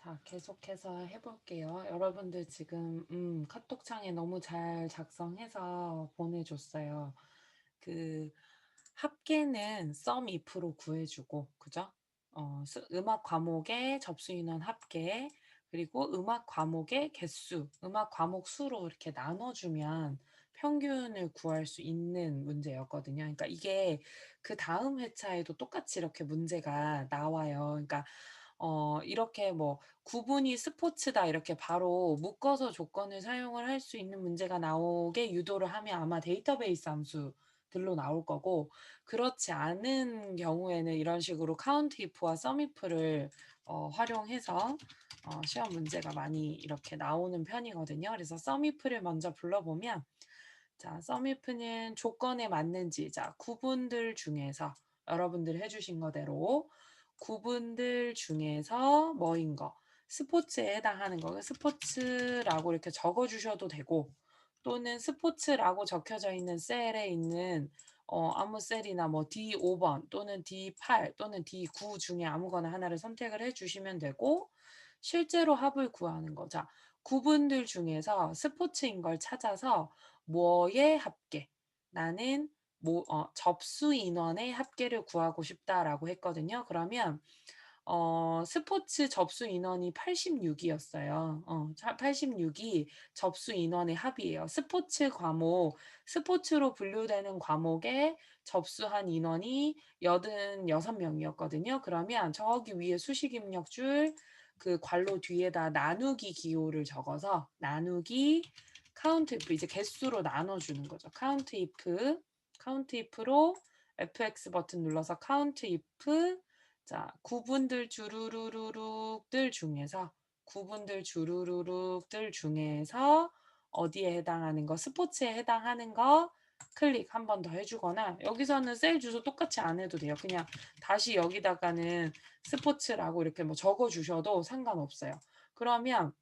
자, 계속해서 해볼게요. 여러분들 지금 카톡창에 너무 잘 작성해서 보내줬어요. 그 합계는 썸 if로 구해주고, 그죠? 음악 과목의 접수 인원 합계, 그리고 음악 과목의 개수, 음악 과목 수로 이렇게 나눠주면 평균을 구할 수 있는 문제였거든요. 그러니까 이게 그 다음 회차에도 똑같이 이렇게 문제가 나와요. 그러니까 이렇게 뭐 구분이 스포츠다 이렇게 바로 묶어서 조건을 사용을 할 수 있는 문제가 나오게 유도를 하면 아마 데이터베이스 함수들로 나올 거고, 그렇지 않은 경우에는 이런 식으로 카운트 if와 썸 if를 활용해서 시험 문제가 많이 이렇게 나오는 편이거든요. 그래서 썸 if를 먼저 불러보면, 자, 썸 if는 조건에 맞는지, 자, 구분들 중에서 여러분들 해주신 거대로 구분들 중에서 뭐인 거, 스포츠에 해당하는 거, 스포츠라고 이렇게 적어 주셔도 되고, 또는 스포츠라고 적혀져 있는 셀에 있는 아무 셀이나 뭐 D5번 또는 D8 또는 D9 중에 아무거나 하나를 선택을 해 주시면 되고, 실제로 합을 구하는 거. 자, 구분들 중에서 스포츠인 걸 찾아서 뭐의 합계? 나는 접수 인원의 합계를 구하고 싶다라고 했거든요. 그러면 스포츠 접수 인원이 86이었어요. 86이 접수 인원의 합이에요. 스포츠 과목, 스포츠로 분류되는 과목에 접수한 인원이 86명이었거든요. 그러면 저기 위에 수식 입력줄 그 괄호 뒤에다 나누기 기호를 적어서 나누기 카운트 if 이제 개수로 나눠주는 거죠. 카운트 if로 fx 버튼 눌러서 카운트 if 자, 구분들 주르르륵들 중에서 어디에 해당하는 거, 스포츠에 해당하는 거 클릭 한 번 더 해주거나, 여기서는 셀 주소 똑같이 안 해도 돼요. 그냥 다시 여기다가는 스포츠라고 이렇게 뭐 적어 주셔도 상관없어요. 그러면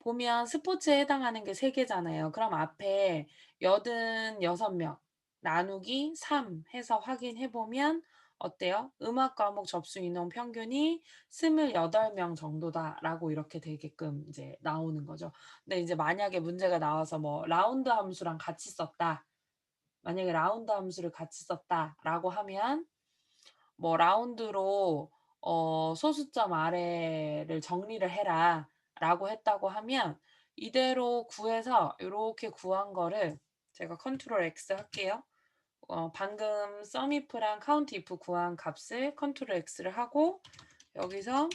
보면 스포츠에 해당하는 게 3개잖아요. 그럼 앞에 86명 나누기 3 해서 확인해 보면 어때요? 음악 과목 접수 인원 평균이 28명 정도다라고 이렇게 되게끔 이제 나오는 거죠. 근데 이제 만약에 문제가 나와서 뭐 라운드 함수랑 같이 썼다. 만약에 라운드 함수를 같이 썼다라고 하면 뭐 라운드로 소수점 아래를 정리를 해라 라고 했다고 하면 이대로 구해서 이렇게 구한 거를 제가 컨트롤 X 할게요. 방금 썸if랑 카운트if 구한 값을 컨트롤 X를 하고 여기서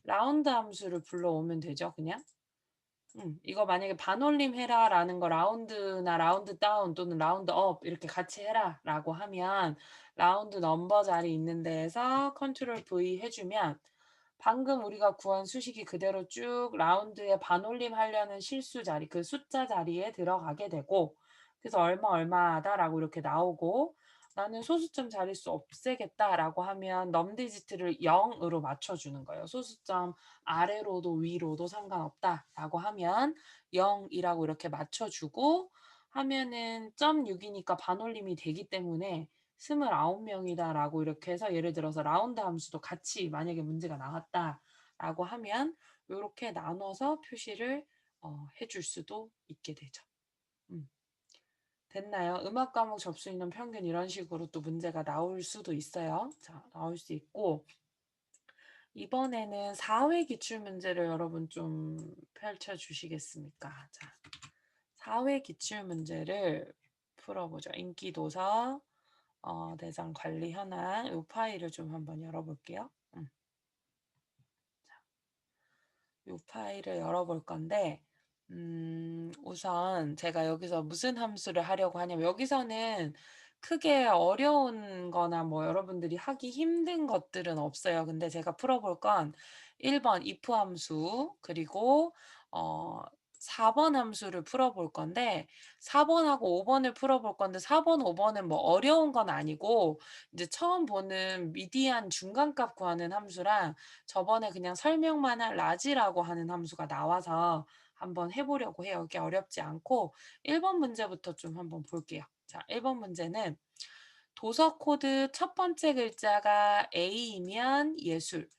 라운드 함수를 불러오면 되죠, 그냥. 이거 만약에 반올림 해라라는 거 라운드나 라운드 다운 또는 라운드 업 이렇게 같이 해라라고 하면 라운드 넘버 자리 있는 데에서 컨트롤 V 해주면 방금 우리가 구한 수식이 그대로 쭉 라운드에 반올림 하려는 실수 자리, 그 숫자 자리에 들어가게 되고, 그래서 얼마 얼마다라고 이렇게 나오고, 나는 소수점 자릿수 없애겠다라고 하면 넘디지트를 0으로 맞춰주는 거예요. 소수점 아래로도 위로도 상관없다라고 하면 0이라고 이렇게 맞춰주고 하면은 0.6이니까 반올림이 되기 때문에 29명이다라고 이렇게 해서 예를 들어서 라운드 함수도 같이 만약에 문제가 나왔다라고 하면 이렇게 나눠서 표시를 해줄 수도 있게 되죠. 음. 됐나요? 음악 과목 접수 인원 평균 이런 식으로 또 문제가 나올 수도 있어요. 자, 나올 수 있고 이번에는 4회 기출 문제를 여러분 좀 펼쳐 주시겠습니까? 자, 4회 기출 문제를 풀어보죠. 인기도서 대상 관리 현황 이 파일을 좀 한번 열어볼게요. 이 파일을 열어볼 건데 우선 제가 여기서 무슨 함수를 하려고 하냐면 여기서는 크게 어려운 거나 뭐 여러분들이 하기 힘든 것들은 없어요. 근데 제가 풀어볼 건 1번 if 함수 그리고 어 4번 함수를 풀어볼 건데 4번하고 5번을 풀어볼 건데 4번, 5번은 뭐 어려운 건 아니고 이제 처음 보는 미디안 중간값 구하는 함수랑 저번에 그냥 설명만 한 라지라고 하는 함수가 나와서 한번 해보려고 해요. 이게 어렵지 않고 1번 문제부터 좀 한번 볼게요. 자, 1번 문제는 도서 코드 첫 번째 글자가 A이면 예술.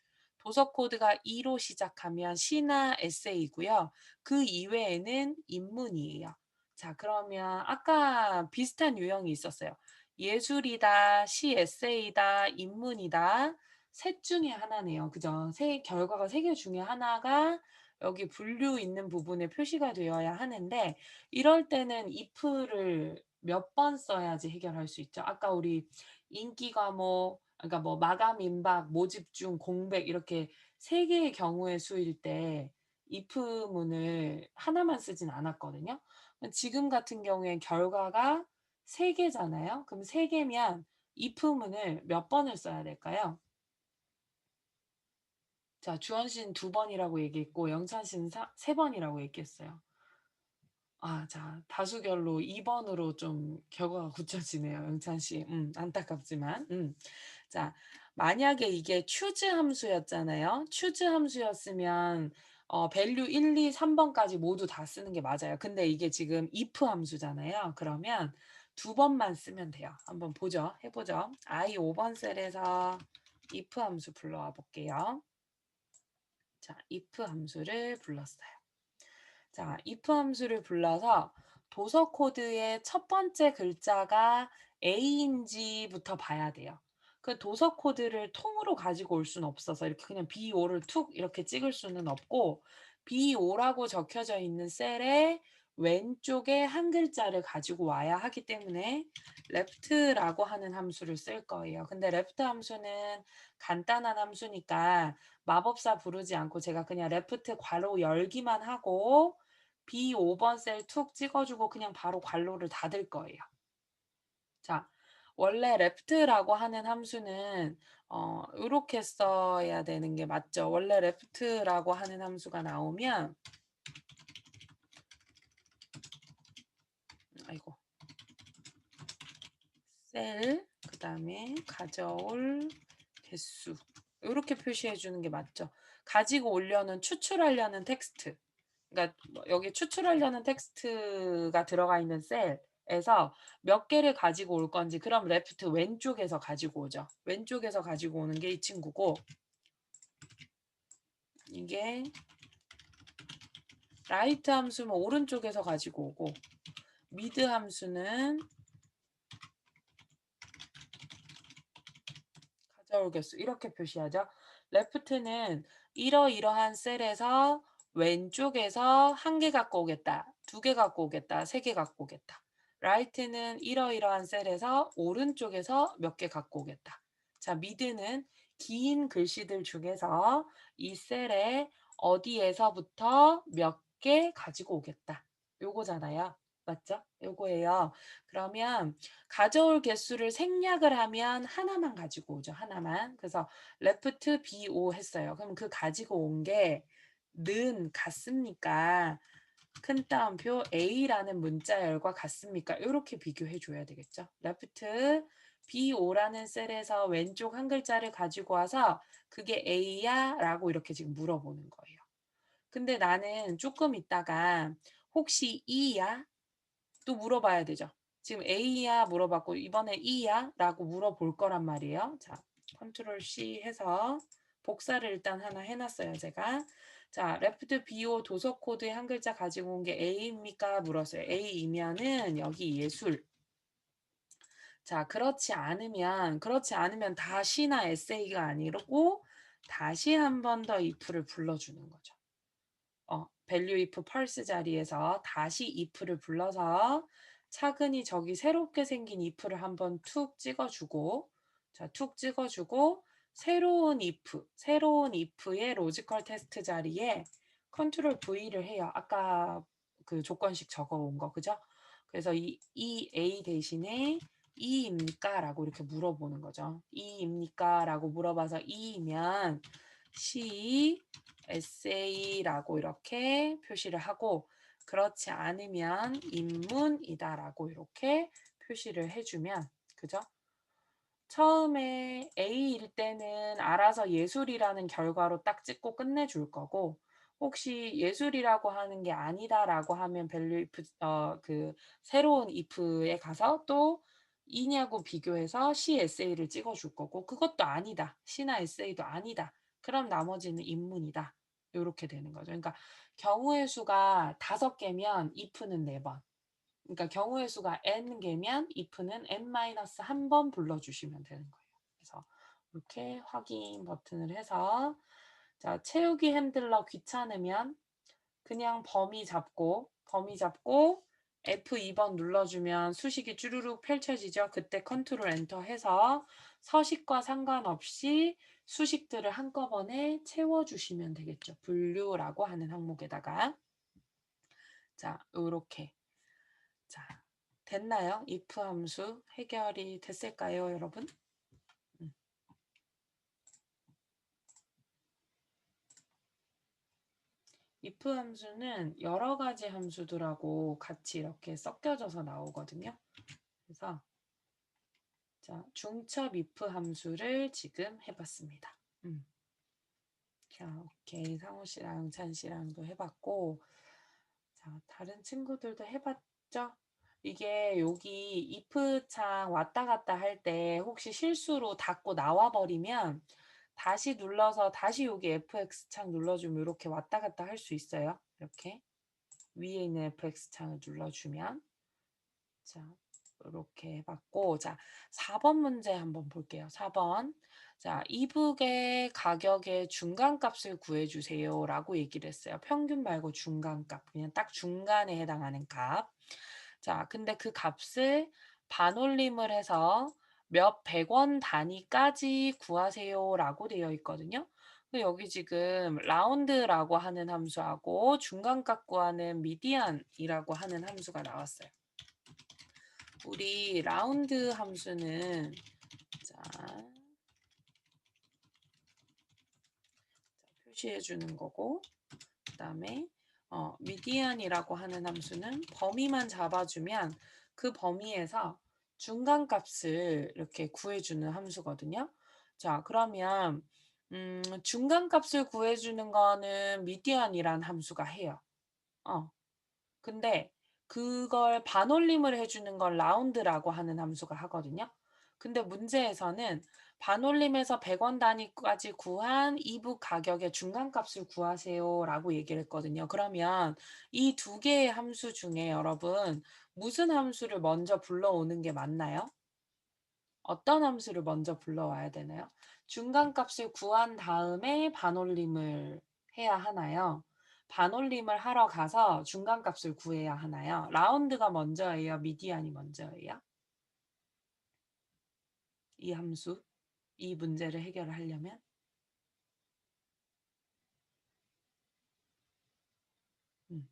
도서 코드가 E로 시작하면 시나 에세이고요. 그 이외에는 인문이에요. 자, 그러면 아까 비슷한 유형이 있었어요. 예술이다, 시 에세이다, 인문이다. 셋 중에 하나네요. 그죠? 결과가 세 개 중에 하나가 여기 분류 있는 부분에 표시가 되어야 하는데 이럴 때는 if를 몇 번 써야지 해결할 수 있죠. 아까 우리 인기 과목, 그러니까 뭐 마감 임박, 모집중, 공백 이렇게 세 개의 경우의 수일 때 if문을 하나만 쓰진 않았거든요. 지금 같은 경우엔 결과가 세 개잖아요. 그럼 세 개면 if문을 몇 번을 써야 될까요? 자, 주원 씨는 두 번이라고 얘기했고 영찬 씨는 세 번이라고 얘기했어요. 아, 자, 다수결로 2 번으로 좀 결과가 굳혀지네요, 영찬 씨. 안타깝지만. 자, 만약에 이게 choose 함수였잖아요. choose 함수였으면 value 1, 2, 3번까지 모두 다 쓰는 게 맞아요. 근데 이게 지금 if 함수잖아요. 그러면 두 번만 쓰면 돼요. 한번 보죠. 해보죠. I 5번 셀에서 if 함수 불러와 볼게요. 자, if 함수를 불렀어요. 자, if 함수를 불러서 도서 코드의 첫 번째 글자가 A인지부터 봐야 돼요. 그 도서 코드를 통으로 가지고 올 수는 없어서 이렇게 그냥 B5를 툭 이렇게 찍을 수는 없고 B5라고 적혀져 있는 셀의 왼쪽에 한 글자를 가지고 와야 하기 때문에 left라고 하는 함수를 쓸 거예요. 근데 left 함수는 간단한 함수니까 마법사 부르지 않고 제가 그냥 left 괄호 열기만 하고 B5번 셀 툭 찍어주고 그냥 바로 괄호를 닫을 거예요. 자, 원래 left라고 하는 함수는 이렇게 써야 되는 게 맞죠. 원래 left라고 하는 함수가 나오면 아이고 셀 그다음에 가져올 개수 이렇게 표시해 주는 게 맞죠. 가지고 오려는 추출하려는 텍스트 그러니까 여기 추출하려는 텍스트가 들어가 있는 셀에서 몇 개를 가지고 올 건지 그럼 레프트 왼쪽에서 가지고 오죠. 왼쪽에서 가지고 오는 게 이 친구고 이게 라이트 함수는 오른쪽에서 가지고 오고 미드 함수는 가져올 개수 이렇게 표시하죠. 레프트는 이러이러한 셀에서 왼쪽에서 한 개 갖고 오겠다. 두 개 갖고 오겠다. 세 개 갖고 오겠다. 라이트는 이러이러한 셀에서 오른쪽에서 몇 개 갖고 오겠다. 자, 미드는 긴 글씨들 중에서 이 셀에 어디에서부터 몇 개 가지고 오겠다. 요거잖아요. 맞죠? 요거예요. 그러면 가져올 개수를 생략을 하면 하나만 가지고 오죠. 하나만. 그래서 left BO 했어요. 그럼 그 가지고 온 게 는 같습니까? 큰 따옴표 A라는 문자열과 같습니까? 이렇게 비교해 줘야 되겠죠. left BO라는 셀에서 왼쪽 한 글자를 가지고 와서 그게 A야? 라고 이렇게 지금 물어보는 거예요. 근데 나는 조금 있다가 혹시 E야? 또 물어봐야 되죠. 지금 A야 물어봤고 이번에 E야? 라고 물어볼 거란 말이에요. 자, 컨트롤 C 해서 복사를 일단 하나 해놨어요. 제가. 자, 레프트 BO 도서 코드의 한 글자 가지고 온 게 A입니까? 물었어요. A이면은 여기 예술. 자, 그렇지 않으면 다시나 에세이가 아니고 다시 한 번 더 if를 불러주는 거죠. value if pulse 자리에서 다시 if를 불러서 차근히 저기 새롭게 생긴 if를 한번 툭 찍어주고 자, 툭 찍어주고 새로운 if의 로지컬 테스트 자리에 컨트롤 V를 해요. 아까 그 조건식 적어온 거 그죠? 그래서 이 A 대신에 E입니까? 라고 이렇게 물어보는 거죠. E입니까? 라고 물어봐서 E이면 C 에세이라고 이렇게 표시를 하고 그렇지 않으면 인문이다라고 이렇게 표시를 해주면 그죠? 처음에 A일 때는 알아서 예술이라는 결과로 딱 찍고 끝내줄 거고 혹시 예술이라고 하는 게 아니다라고 하면 value if 그 새로운 if에 가서 또 이냐고 비교해서 C 에세이를 찍어줄 거고 그것도 아니다. C나 에세이도 아니다. 그럼 나머지는 인문이다. 요렇게 되는 거죠. 그러니까 경우의 수가 5개면 if는 4번. 그러니까 경우의 수가 n개면 if는 n-1번 불러주시면 되는 거예요. 그래서 이렇게 확인 버튼을 해서 자, 채우기 핸들러 귀찮으면 그냥 범위 잡고 F2번 눌러주면 수식이 쭈루룩 펼쳐지죠. 그때 컨트롤 엔터 해서 서식과 상관없이 수식들을 한꺼번에 채워주시면 되겠죠. 분류라고 하는 항목에다가 자, 요렇게 자, 됐나요? if 함수 해결이 됐을까요, 여러분? if 함수는 여러 가지 함수들하고 같이 이렇게 섞여져서 나오거든요. 그래서 자, 중첩 if 함수를 지금 해봤습니다. 자, 오케이. 상호 씨랑 찬 씨랑도 해봤고, 자, 다른 친구들도 해봤죠? 이게 여기 if 창 왔다 갔다 할 때 혹시 실수로 닫고 나와버리면 다시 눌러서 다시 여기 fx 창 눌러주면 이렇게 왔다 갔다 할 수 있어요. 이렇게 위에 있는 fx 창을 눌러주면 자, 이렇게 해봤고 자, 4번 문제 한번 볼게요. 4번 자, 이북의 가격의 중간값을 구해주세요 라고 얘기를 했어요. 평균 말고 중간값 그냥 딱 중간에 해당하는 값. 자, 근데 그 값을 반올림을 해서 몇 백 원 단위까지 구하세요 라고 되어 있거든요. 여기 지금 라운드라고 하는 함수하고 중간값 구하는 미디안이라고 하는 함수가 나왔어요. 우리 라운드 함수는 자, 표시해 주는 거고 그 다음에 미디안이라고 하는 함수는 범위만 잡아주면 그 범위에서 중간값을 이렇게 구해주는 함수거든요. 자, 그러면 중간값을 구해주는 거는 미디안이란 함수가 해요. 근데 그걸 반올림을 해주는 걸 라운드라고 하는 함수가 하거든요. 근데 문제에서는 반올림에서 100원 단위까지 구한 이북 가격의 중간값을 구하세요 라고 얘기를 했거든요. 그러면 이 두 개의 함수 중에 여러분 무슨 함수를 먼저 불러오는 게 맞나요? 어떤 함수를 먼저 불러와야 되나요? 중간값을 구한 다음에 반올림을 해야 하나요? 반올림을 하러 가서 중간값을 구해야 하나요? 라운드가 먼저예요? 미디안이 먼저예요? 이 함수, 이 문제를 해결하려면? 음,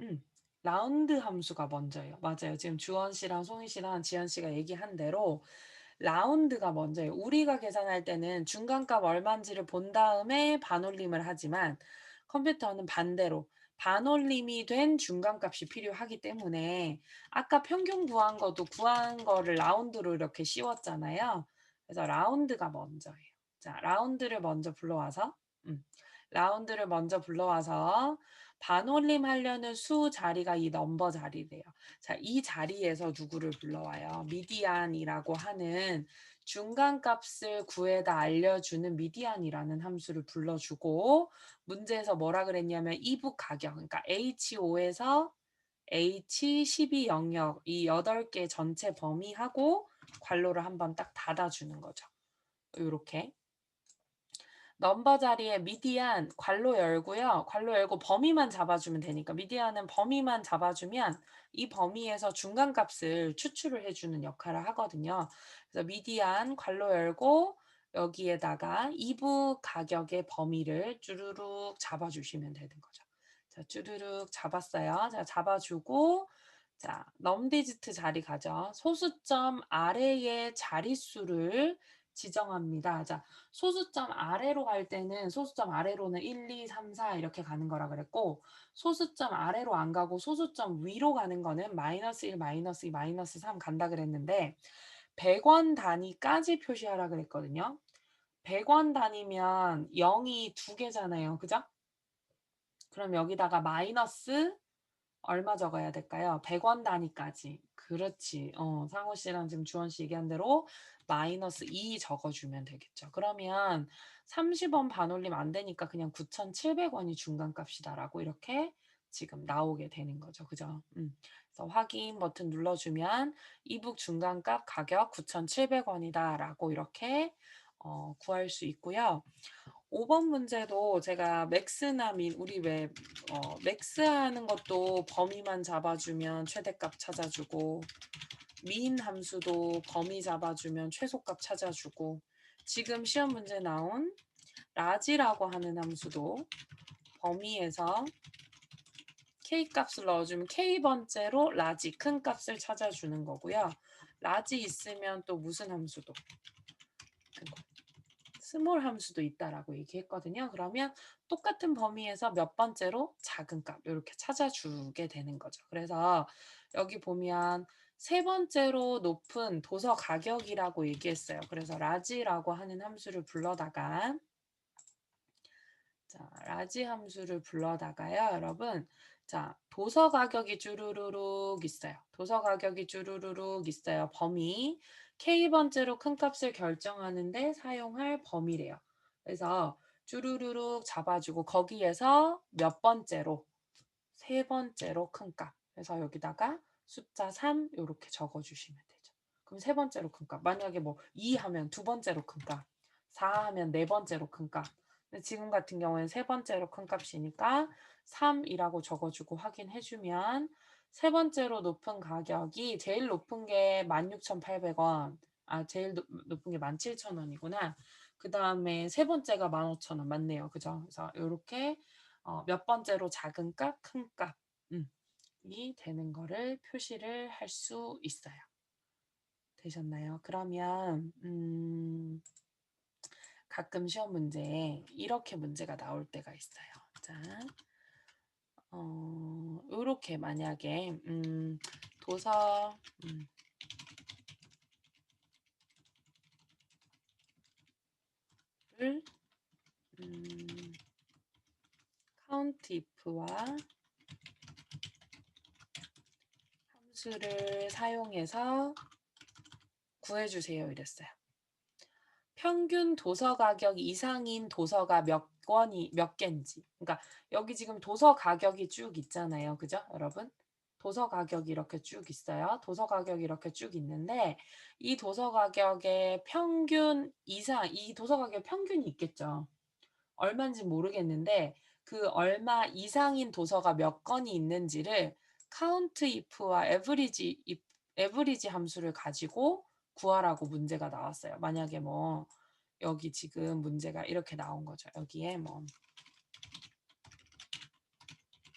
음. 라운드 함수가 먼저예요. 맞아요. 지금 주원 씨랑 송희 씨랑 지연 씨가 얘기한 대로 라운드가 먼저예요. 우리가 계산할 때는 중간값 얼마인지를 본 다음에 반올림을 하지만 컴퓨터는 반대로 반올림이 된 중간값이 필요하기 때문에 아까 평균 구한 것도 구한 거를 라운드로 이렇게 씌웠잖아요. 그래서 라운드가 먼저예요. 자, 라운드를 먼저 불러와서 반올림 하려는 수 자리가 이 넘버 자리래요. 자, 이 자리에서 누구를 불러와요? 미디안이라고 하는 중간값을 구해다 알려주는 미디안이라는 함수를 불러주고 문제에서 뭐라 그랬냐면 이북 가격, 그러니까 H5에서 H12 영역 이 8개 전체 범위하고 괄호를 한번 딱 닫아주는 거죠. 이렇게. 넘버 자리에 미디안 괄호 열고요. 괄호 열고 범위만 잡아주면 되니까 미디안은 범위만 잡아주면 이 범위에서 중간값을 추출을 해주는 역할을 하거든요. 그래서 미디안 괄호 열고 여기에다가 이북 가격의 범위를 쭈루룩 잡아주시면 되는 거죠. 자, 쭈루룩 잡았어요. 자, 잡아주고 자, 넘디지트 자리 가죠. 소수점 아래의 자릿수를 지정합니다. 자, 소수점 아래로 갈 때는 소수점 아래로는 1, 2, 3, 4 이렇게 가는 거라 그랬고 소수점 아래로 안 가고 소수점 위로 가는 거는 마이너스 1, 마이너스 2, 마이너스 3 간다 그랬는데 100원 단위까지 표시하라 그랬거든요. 100원 단위면 0이 두 개잖아요. 그죠? 그럼 여기다가 마이너스 얼마 적어야 될까요? 100원 단위까지. 그렇지. 상호 씨랑 지금 주원 씨 얘기한 대로 마이너스 2 적어주면 되겠죠. 그러면 30원 반올림 안 되니까 그냥 9,700원이 중간값이다라고 이렇게 지금 나오게 되는 거죠. 그죠? 그래서 확인 버튼 눌러주면 이북 중간값 가격 9,700원이다라고 이렇게 구할 수 있고요. 5번 문제도 제가 맥스나 민, 우리 왜 맥스 하는 것도 범위만 잡아주면 최대값 찾아주고 민 함수도 범위 잡아주면 최소값 찾아주고 지금 시험 문제 나온 라지라고 하는 함수도 범위에서 k 값을 넣어주면 k 번째로 라지 큰 값을 찾아주는 거고요. 라지 있으면 또 무슨 함수도 스몰 함수도 있다라고 얘기했거든요. 그러면 똑같은 범위에서 몇 번째로 작은 값 이렇게 찾아주게 되는 거죠. 그래서 여기 보면 세 번째로 높은 도서 가격이라고 얘기했어요. 그래서 라지라고 하는 함수를 불러다가 자, 라지 함수를 불러다가요, 여러분. 자, 도서 가격이 쭈루루룩 있어요. 도서 가격이 쭈루루룩 있어요. 범위. K번째로 큰 값을 결정하는데 사용할 범위래요. 그래서 쭈루루룩 잡아주고 거기에서 몇 번째로? 세 번째로 큰 값. 그래서 여기다가 숫자 3 이렇게 적어주시면 되죠. 그럼 세 번째로 큰 값. 만약에 뭐 2 하면 두 번째로 큰 값. 4 하면 네 번째로 큰 값. 근데 지금 같은 경우에는 세 번째로 큰 값이니까 3이라고 적어주고 확인해주면 세 번째로 높은 가격이 제일 높은 게 16,800원. 제일 높은 게 17,000원이구나. 그 다음에 세 번째가 15,000원 맞네요. 그죠? 그래서 이렇게 몇 번째로 작은 값, 큰 값이 되는 거를 표시를 할 수 있어요. 되셨나요? 그러면 가끔 시험 문제에 이렇게 문제가 나올 때가 있어요. 자, 이렇게 만약에 도서 를 count if와 함수를 사용해서 구해주세요. 이랬어요. 평균 도서 가격 이상인 도서가 몇 개인지. 그러니까 여기 지금 도서 가격이 쭉 있잖아요. 그죠? 여러분? 도서 가격이 이렇게 쭉 있어요. 도서 가격이 이렇게 쭉 있는데 이 도서 가격의 평균 이상, 이 도서 가격 평균이 있겠죠. 얼마인지 모르겠는데 그 얼마 이상인 도서가 몇 건이 있는지를 count if와 average 함수를 가지고 구하라고 문제가 나왔어요. 만약에 뭐 여기 지금 문제가 이렇게 나온 거죠. 여기에 뭐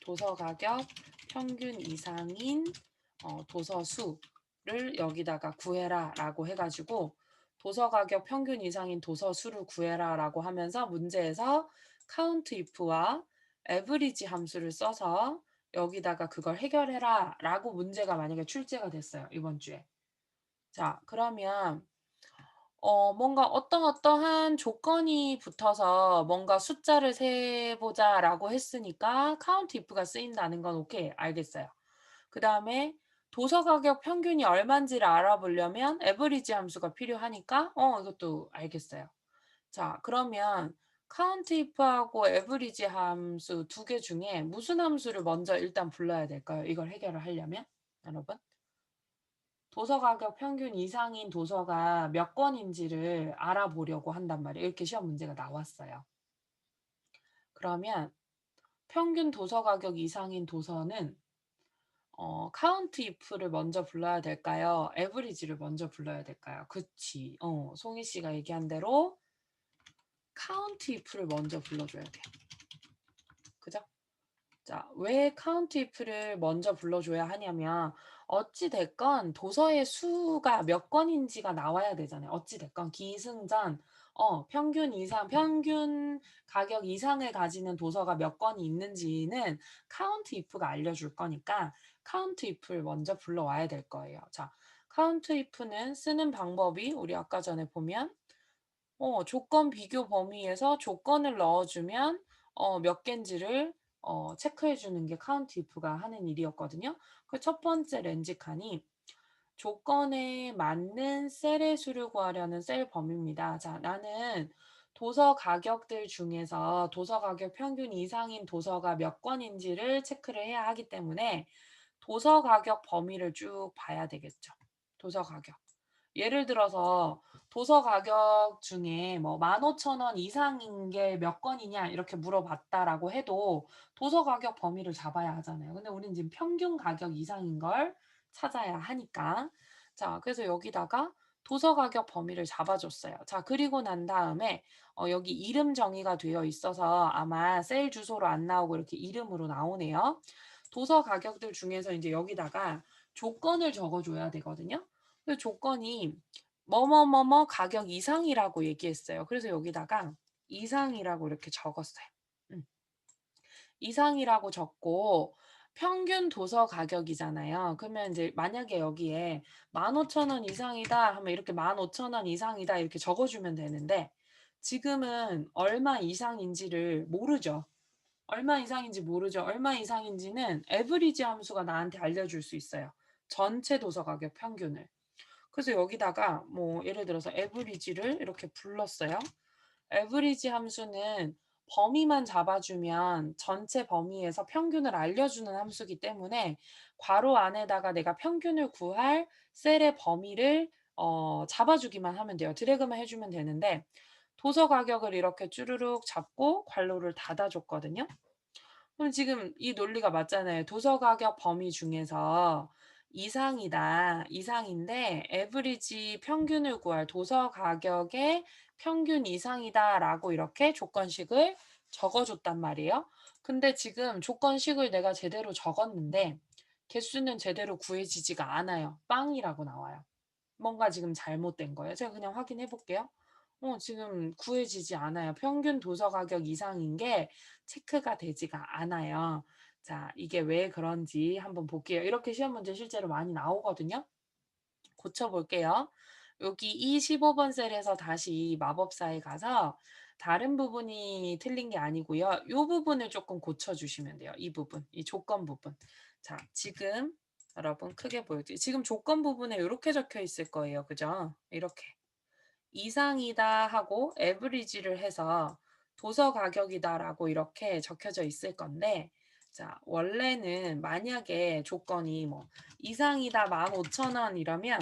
도서 가격 평균 이상인 도서 수를 여기다가 구해라 라고 해가지고 도서 가격 평균 이상인 도서 수를 구해라 라고 하면서 문제에서 count if와 average 함수를 써서 여기다가 그걸 해결해라 라고 문제가 만약에 출제가 됐어요. 이번 주에. 자, 그러면 뭔가 어떠한 조건이 붙어서 뭔가 숫자를 세보자라고 했으니까 count if가 쓰인다는 건 오케이, 알겠어요. 그 다음에 도서 가격 평균이 얼마인지를 알아보려면 average 함수가 필요하니까 이것도 알겠어요. 자, 그러면 count if하고 average 함수 두 개 중에 무슨 함수를 먼저 일단 불러야 될까요? 이걸 해결을 하려면 여러분? 도서 가격 평균 이상인 도서가 몇 권인지를 알아보려고 한단 말이에요. 이렇게 시험 문제가 나왔어요. 그러면 평균 도서 가격 이상인 도서는 count if를 먼저 불러야 될까요? average를 먼저 불러야 될까요? 그치. 송희 씨가 얘기한 대로 count if를 먼저 불러줘야 돼. 그죠? 자, 왜 count if를 먼저 불러줘야 하냐면 어찌 됐건 도서의 수가 몇 권인지가 나와야 되잖아요. 어찌 됐건 기승전 평균 가격 이상을 가지는 도서가 몇 권이 있는지는 count if가 알려줄 거니까 count if를 먼저 불러와야 될 거예요. 자, count if는 쓰는 방법이 우리 아까 전에 보면 조건 비교 범위에서 조건을 넣어주면 몇 개인지를 체크해 주는 게 카운트 if가 하는 일이었거든요. 그 첫 번째 렌즈 칸이 조건에 맞는 셀의 수를 구하려는 셀 범위입니다. 자, 나는 도서 가격들 중에서 도서 가격 평균 이상인 도서가 몇 권인지를 체크를 해야 하기 때문에 도서 가격 범위를 쭉 봐야 되겠죠. 도서 가격. 예를 들어서 도서 가격 중에 뭐 15,000원 이상인 게 몇 권이냐 이렇게 물어봤다라고 해도 도서 가격 범위를 잡아야 하잖아요. 근데 우리는 지금 평균 가격 이상인 걸 찾아야 하니까. 자, 그래서 여기다가 도서 가격 범위를 잡아줬어요. 자, 그리고 난 다음에 여기 이름 정의가 되어 있어서 아마 셀 주소로 안 나오고 이렇게 이름으로 나오네요. 도서 가격들 중에서 이제 여기다가 조건을 적어줘야 되거든요. 그 조건이 뭐뭐뭐뭐 가격 이상이라고 얘기했어요. 그래서 여기다가 이상이라고 이렇게 적었어요. 이상이라고 적고 평균 도서 가격이잖아요. 그러면 이제 만약에 여기에 15,000원 이상이다 하면 이렇게 15,000원 이상이다 이렇게 적어주면 되는데 지금은 얼마 이상인지를 모르죠. 얼마 이상인지 모르죠. 얼마 이상인지는 에브리지 함수가 나한테 알려줄 수 있어요. 전체 도서 가격 평균을. 그래서 여기다가 뭐 예를 들어서 에브리지를 이렇게 불렀어요. 에브리지 함수는 범위만 잡아주면 전체 범위에서 평균을 알려주는 함수이기 때문에 괄호 안에다가 내가 평균을 구할 셀의 범위를 잡아주기만 하면 돼요. 드래그만 해주면 되는데 도서 가격을 이렇게 쭈루룩 잡고 괄호를 닫아줬거든요. 그럼 지금 이 논리가 맞잖아요. 도서 가격 범위 중에서 이상이다. 이상인데 에브리지 평균을 구할 도서 가격의 평균 이상이다라고 이렇게 조건식을 적어줬단 말이에요. 근데 지금 조건식을 내가 제대로 적었는데 개수는 제대로 구해지지가 않아요. 빵이라고 나와요. 뭔가 지금 잘못된 거예요. 제가 그냥 확인해 볼게요. 지금 구해지지 않아요. 평균 도서 가격 이상인 게 체크가 되지가 않아요. 자, 이게 왜 그런지 한번 볼게요. 이렇게 시험 문제 실제로 많이 나오거든요. 고쳐볼게요. 여기 이 15번 셀에서 다시 마법사에 가서 다른 부분이 틀린 게 아니고요. 이 부분을 조금 고쳐주시면 돼요. 이 부분, 이 조건 부분. 자, 지금 여러분 크게 보여드릴게요. 지금 조건 부분에 이렇게 적혀 있을 거예요. 그죠? 이렇게. 이상이다 하고 에브리지를 해서 도서 가격이다라고 이렇게 적혀져 있을 건데 자, 원래는 만약에 조건이 뭐 이상이다 15,000원 이러면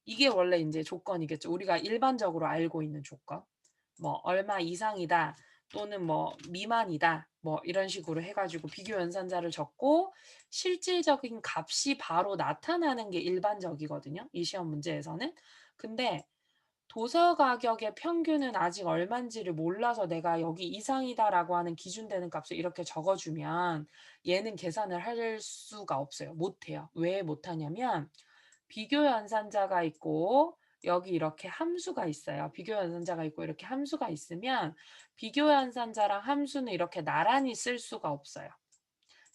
이게 원래 이제 조건이겠죠. 우리가 일반적으로 알고 있는 조건. 뭐 얼마 이상이다 또는 뭐 미만이다 뭐 이런 식으로 해가지고 비교 연산자를 적고 실질적인 값이 바로 나타나는 게 일반적이거든요. 이 시험 문제에서는. 근데 도서 가격의 평균은 아직 얼만지를 몰라서 내가 여기 이상이다라고 하는 기준되는 값을 이렇게 적어주면 얘는 계산을 할 수가 없어요. 못해요. 왜 못하냐면 비교 연산자가 있고 여기 이렇게 함수가 있어요. 비교 연산자가 있고 이렇게 함수가 있으면 비교 연산자랑 함수는 이렇게 나란히 쓸 수가 없어요.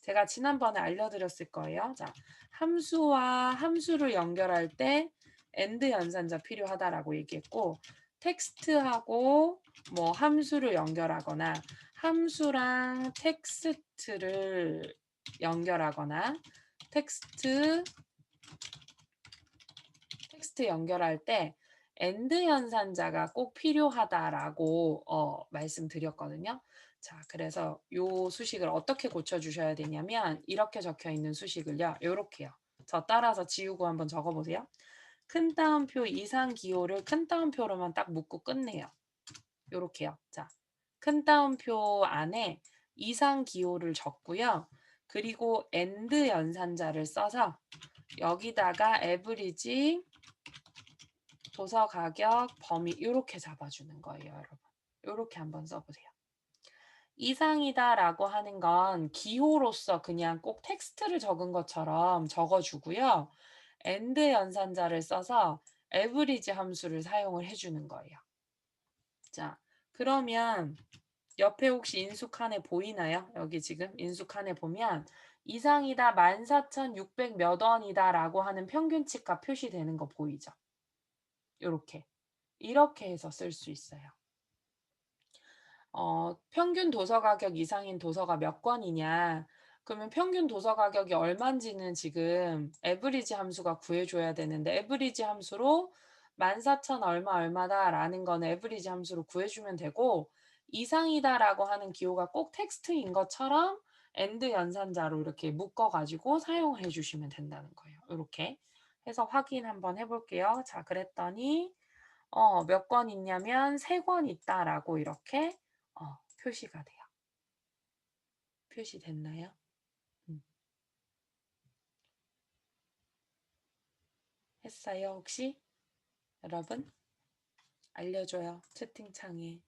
제가 지난번에 알려드렸을 거예요. 자, 함수와 함수를 연결할 때 AND 연산자 필요하다라고 얘기했고 텍스트하고 뭐 함수를 연결하거나 함수랑 텍스트를 연결하거나 텍스트 연결할 때 AND 연산자가 꼭 필요하다라고 말씀드렸거든요. 자, 그래서 요 수식을 어떻게 고쳐주셔야 되냐면 이렇게 적혀 있는 수식을요. 요렇게요. 저 따라서 지우고 한번 적어보세요. 큰 따옴표 이상 기호를 큰 따옴표로만 딱 묶고 끝내요. 요렇게요. 자, 큰 따옴표 안에 이상 기호를 적고요. 그리고 AND 연산자를 써서 여기다가 에브리지 도서 가격 범위 이렇게 잡아주는 거예요, 여러분. 이렇게 한번 써보세요. 이상이다라고 하는 건 기호로서 그냥 꼭 텍스트를 적은 것처럼 적어주고요. AND 연산자를 써서 average 함수를 사용을 해주는 거예요. 자, 그러면 옆에 혹시 인수칸에 보이나요? 여기 지금 인수칸에 보면 이상이다 14,600 몇 원이다 라고 하는 평균치가 표시되는 거 보이죠? 이렇게 해서 쓸 수 있어요. 평균 도서 가격 이상인 도서가 몇 권이냐. 그러면 평균 도서 가격이 얼만지는 지금 에브리지 함수가 구해줘야 되는데 에브리지 함수로 14,000 얼마 얼마다라는 거는 에브리지 함수로 구해주면 되고 이상이다라고 하는 기호가 꼭 텍스트인 것처럼 AND 연산자로 이렇게 묶어가지고 사용해 주시면 된다는 거예요. 이렇게 해서 확인 한번 해볼게요. 자, 그랬더니 몇 권 있냐면 3권 있다라고 이렇게 표시가 돼요. 표시됐나요? 했어요, 혹시? 여러분? 알려줘요. 채팅창에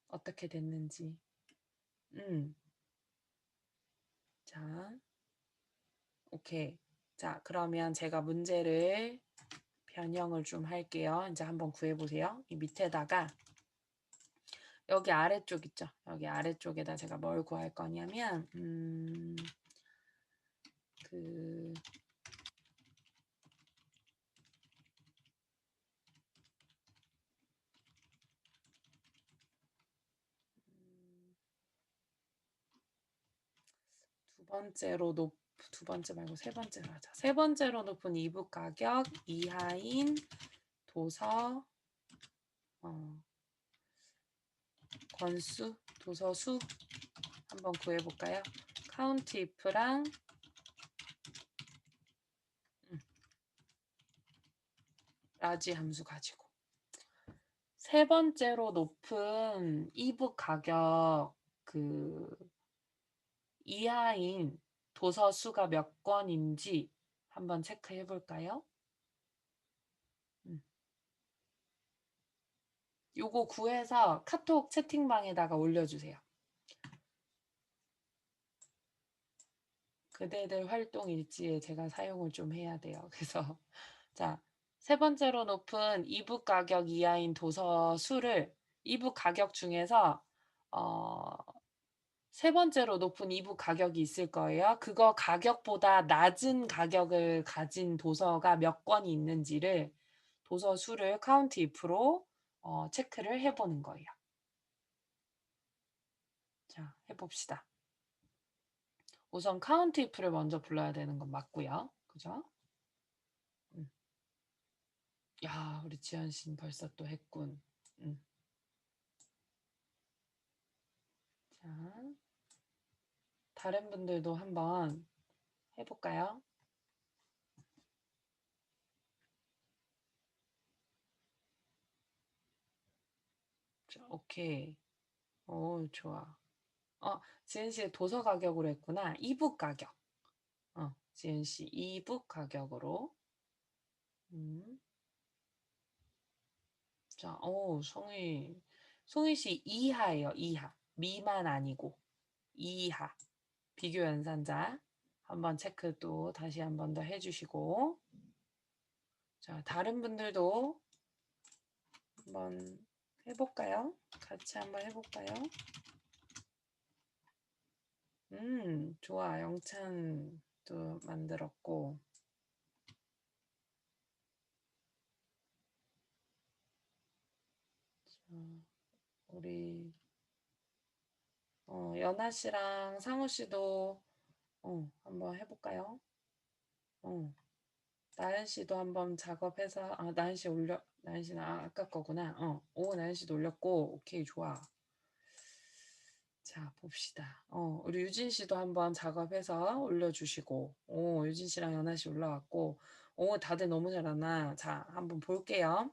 어떻게 됐는지. 자, 오케이. 자, 그러면 제가 문제를 변형을 좀 할게요. 이제 한번 구해보세요. 이 밑에다가 여기 아래쪽 있죠? 여기 아래쪽에다 제가 뭘 구할 거냐면 그 두 번째 말고 세 번째로 하자. 세 번째로 높은 이북 가격 이하인 도서 권수, 도서 수 한번 구해볼까요? 카운트 if랑 라지 함수 가지고 세 번째로 높은 이북 가격 이하인 도서 수가 몇 권인지 한번 체크해 볼까요? 요거 구해서 카톡 채팅방에다가 올려주세요. 그대들 활동 일지에 제가 사용을 좀 해야 돼요. 그래서 자, 세 번째로 높은 이북 가격 이하인 도서 수를 이북 가격 중에서 세 번째로 높은 이북 가격이 있을 거예요. 그거 가격보다 낮은 가격을 가진 도서가 몇 권이 있는지를 도서 수를 카운트 if로 체크를 해보는 거예요. 자, 해봅시다. 우선 카운트 if를 먼저 불러야 되는 건 맞고요. 그죠? 야, 우리 지연 씨는 벌써 또 했군. 자, 다른 분들도 한번 해볼까요? 자, 오케이. 오, 좋아. 지은 씨 도서 가격으로 했구나. 이북 가격. 지은 씨 이북 가격으로. 자, 송희 씨 이하예요. 이하. 미만 아니고 이하. 비교 연산자. 한번 체크 또 다시 한 번 더 해주시고. 자, 다른 분들도 한번 해볼까요? 같이 한번 해볼까요? 좋아. 영찬도 만들었고. 우리 연아 씨랑 상우 씨도 한번 해볼까요? 나연 씨도 한번 작업해서 나연 씨 나연 씨는 아까 거구나. 나연 씨도 올렸고 오케이 좋아. 자 봅시다. 우리 유진 씨도 한번 작업해서 올려주시고 유진 씨랑 연아 씨 올라왔고 다들 너무 잘하나. 자 한번 볼게요.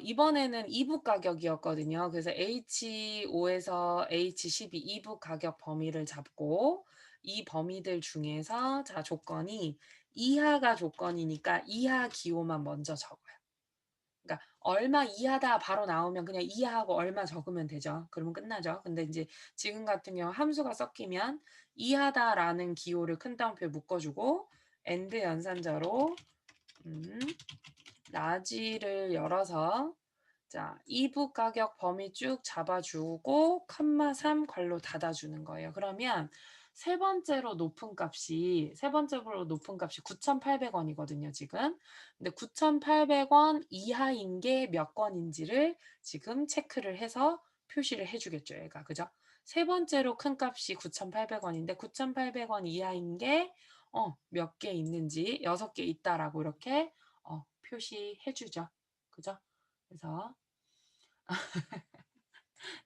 이번에는 이북 가격이었거든요. 그래서 H5에서 H12 이북 가격 범위를 잡고 이 범위들 중에서 자 조건이 이하가 조건이니까 이하 기호만 먼저 적어요. 그러니까 얼마 이하다 바로 나오면 그냥 이하하고 얼마 적으면 되죠. 그러면 끝나죠. 근데 이제 지금 같은 경우 함수가 섞이면 이하다라는 기호를 큰 따옴표에 묶어주고 AND 연산자로 라지를 열어서 자, 이북 가격 범위 쭉 잡아주고 3 괄호 닫아주는 거예요. 그러면 세 번째로 높은 값이 9,800원이거든요, 지금. 근데 9,800원 이하인 게 몇 건인지를 지금 체크를 해서 표시를 해 주겠죠, 얘가. 그죠? 세 번째로 큰 값이 9,800원인데 9,800원 이하인 게 몇 개 있는지 6개 있다라고 이렇게 표시해 주죠. 그죠? 그래서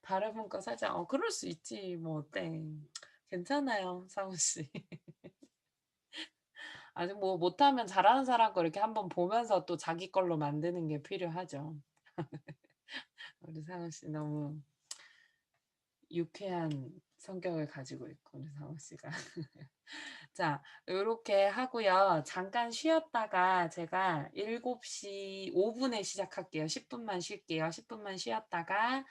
다른 분 거 살짝 그럴 수 있지. 뭐 어때. 괜찮아요, 상우 씨. 아직 뭐 못하면 잘하는 사람 거 이렇게 한번 보면서 또 자기 걸로 만드는 게 필요하죠. 우리 상우 씨 너무 유쾌한 성격을 가지고 있고 우리 상우 씨가. 자, 요렇게 하고요. 잠깐 쉬었다가 제가 7시 5분에 시작할게요. 10분만 쉴게요. 10분만 쉬었다가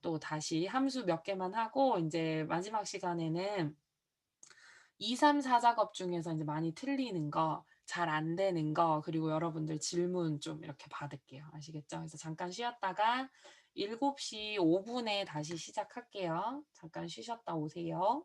또 다시 함수 몇 개만 하고 인제 마지막 시간에는 2, 3, 4 작업 중에서 인제 많이 틀리는 거, 잘 안 되는 거, 그리고 여러분들 질문 좀 이렇게 받을게요. 아시겠죠? 그래서 잠깐 쉬었다가 7시 5분에 다시 시작할게요. 잠깐 쉬셨다 오세요.